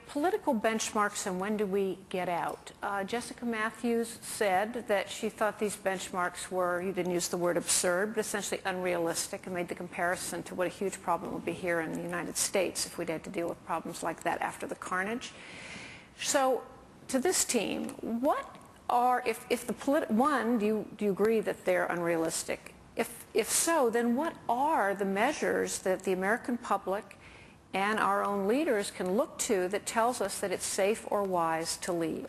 Political benchmarks and when do we get out? Jessica Mathews said that she thought these benchmarks were, you didn't use the word absurd, but essentially unrealistic, and made the comparison to what a huge problem would be here in the United States if we'd had to deal with problems like that after the carnage. So to this team, what are, if the one, do you agree that they're unrealistic? If so, then what are the measures that the American public and our own leaders can look to that tells us that it's safe or wise to leave?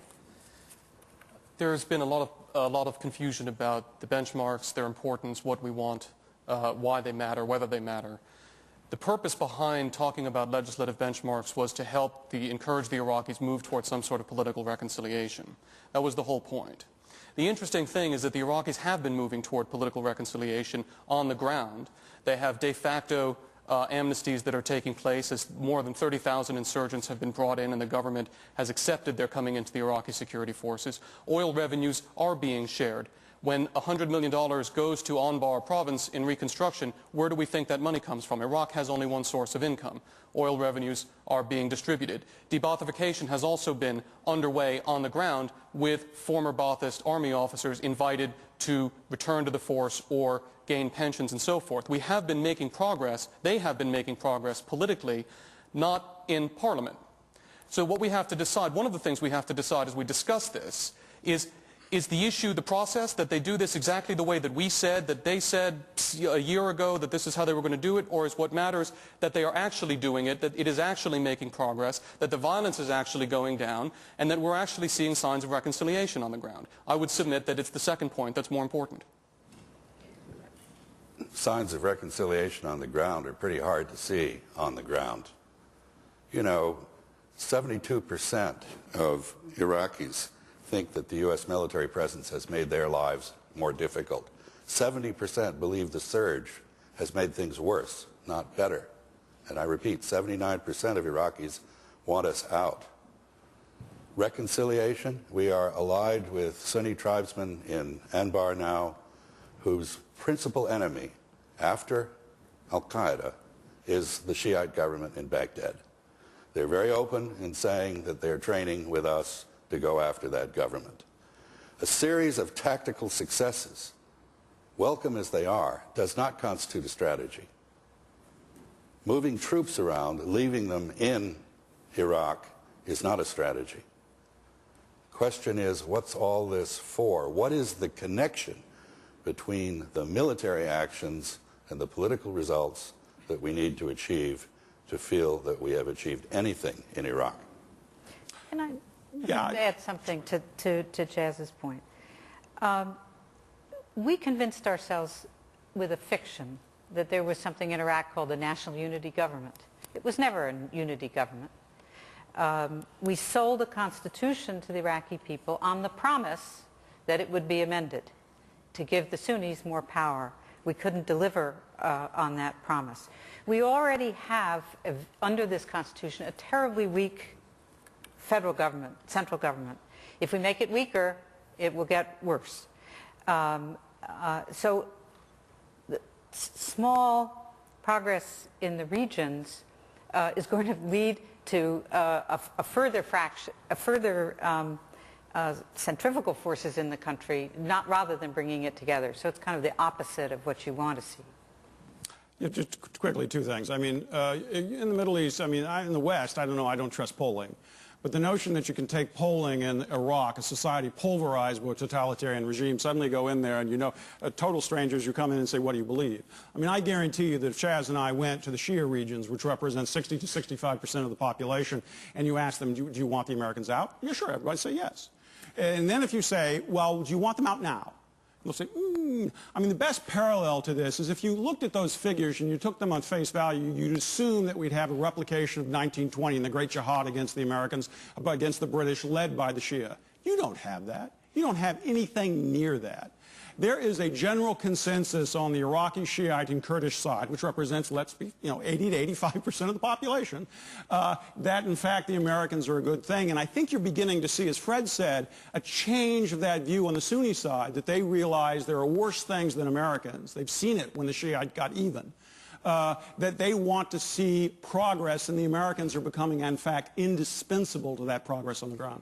There's been a lot of confusion about the benchmarks, their importance, what we want, why they matter, whether they matter. The purpose behind talking about legislative benchmarks was to help encourage the Iraqis move towards some sort of political reconciliation. That was the whole point. The interesting thing is that the Iraqis have been moving toward political reconciliation on the ground. They have de facto amnesties that are taking place, as more than 30,000 insurgents have been brought in and the government has accepted their coming into the Iraqi security forces. Oil revenues are being shared. When $100 million goes to Anbar province in reconstruction, where do we think that money comes from? Iraq has only one source of income. Oil revenues are being distributed. De-Baathification has also been underway on the ground, with former Baathist army officers invited to return to the force or gain pensions and so forth. We have been making progress. They have been making progress politically, not in Parliament. So what we have to decide, one of the things we have to decide as we discuss this is the issue the process, that they do this exactly the way that we said, that they said a year ago that this is how they were going to do it, or is what matters that they are actually doing it, that it is actually making progress, that the violence is actually going down, and that we're actually seeing signs of reconciliation on the ground? I would submit that it's the second point that's more important. Signs of reconciliation on the ground are pretty hard to see on the ground. You know, 72% of Iraqis think that the U.S. military presence has made their lives more difficult. 70% believe the surge has made things worse, not better. And I repeat, 79% of Iraqis want us out. Reconciliation, we are allied with Sunni tribesmen in Anbar now, whose principal enemy after al-Qaeda is the Shiite government in Baghdad. They're very open in saying that they're training with us to go after that government. A series of tactical successes, welcome as they are, does not constitute a strategy. Moving troops around, leaving them in Iraq, is not a strategy. Question is, what's all this for? What is the connection between the military actions and the political results that we need to achieve to feel that we have achieved anything in Iraq? Can I add something to Jazz's point? We convinced ourselves with a fiction that there was something in Iraq called a national unity government. It was never a unity government. We sold a constitution to the Iraqi people on the promise that it would be amended to give the Sunnis more power. We couldn't deliver on that promise. We already have, under this constitution, a terribly weak federal government, central government. If we make it weaker, it will get worse. So the small progress in the regions is going to lead to a further centrifugal forces in the country, rather than bringing it together. So it's kind of the opposite of what you want to see. Yeah, just quickly, two things. I mean, in the Middle East, I mean, in the West, I don't know, I don't trust polling. But the notion that you can take polling in Iraq, a society pulverized by a totalitarian regime, suddenly go in there and, you know, total strangers, you come in and say, what do you believe? I mean, I guarantee you that if Chaz and I went to the Shia regions, which represent 60 to 65% of the population, and you ask them, do you want the Americans out? Yeah, sure, everybody say yes. And then if you say, well, do you want them out now? They'll say, I mean, the best parallel to this is if you looked at those figures and you took them on face value, you'd assume that we'd have a replication of 1920 and the Great Jihad against the Americans, against the British, led by the Shia. You don't have that. You don't have anything near that. There is a general consensus on the Iraqi Shiite and Kurdish side, which represents, let's be, 80 to 85% of the population, that in fact the Americans are a good thing. And I think you're beginning to see, as Fred said, a change of that view on the Sunni side, that they realize there are worse things than Americans. They've seen it when the Shiite got even. that they want to see progress, and the Americans are becoming, in fact, indispensable to that progress on the ground.